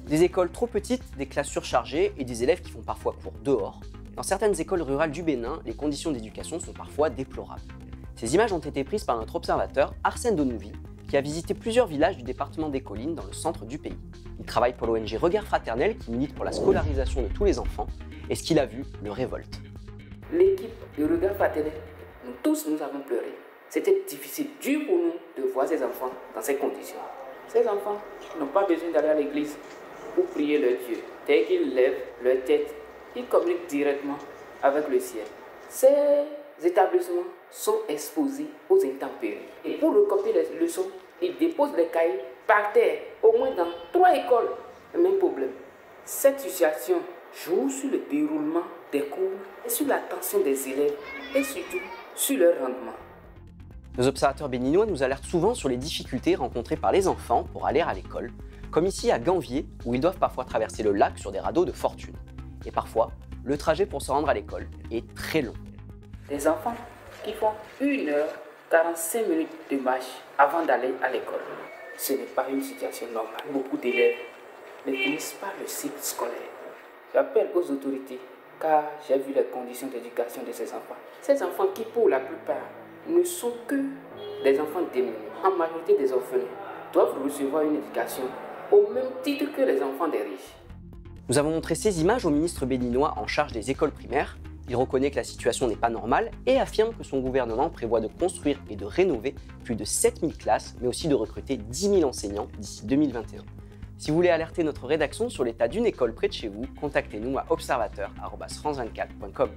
Des écoles trop petites, des classes surchargées et des élèves qui font parfois cours dehors. Dans certaines écoles rurales du Bénin, les conditions d'éducation sont parfois déplorables. Ces images ont été prises par notre observateur Arsène Donouville, qui a visité plusieurs villages du département des Collines dans le centre du pays. Il travaille pour l'ONG Regard Fraternel qui milite pour la scolarisation de tous les enfants et ce qu'il a vu le révolte. L'équipe de Regard Fraternel, nous tous nous avons pleuré. C'était difficile, dur pour nous de voir ces enfants dans ces conditions. Ces enfants n'ont pas besoin d'aller à l'église pour prier leur Dieu. Dès qu'ils lèvent leur tête, ils communiquent directement avec le ciel. Ces établissements sont exposés aux intempéries. Et pour recopier les leçons, ils déposent les cahiers par terre, au moins dans 3 écoles. Le même problème. Cette situation joue sur le déroulement des cours et sur l'attention des élèves et surtout sur leur rendement. Nos observateurs béninois nous alertent souvent sur les difficultés rencontrées par les enfants pour aller à l'école, comme ici à Ganvier, où ils doivent parfois traverser le lac sur des radeaux de fortune. Et parfois, le trajet pour se rendre à l'école est très long. Des enfants qui font 1h45 de marche avant d'aller à l'école. Ce n'est pas une situation normale. Beaucoup d'élèves ne finissent pas le cycle scolaire. J'appelle aux autorités car j'ai vu les conditions d'éducation de ces enfants. Ces enfants qui, pour la plupart, ne sont que des enfants démunis, en majorité des orphelins, doivent recevoir une éducation au même titre que les enfants des riches. Nous avons montré ces images au ministre béninois en charge des écoles primaires. Il reconnaît que la situation n'est pas normale et affirme que son gouvernement prévoit de construire et de rénover plus de 7000 classes, mais aussi de recruter 10 000 enseignants d'ici 2021. Si vous voulez alerter notre rédaction sur l'état d'une école près de chez vous, contactez-nous à observateur@france24.com.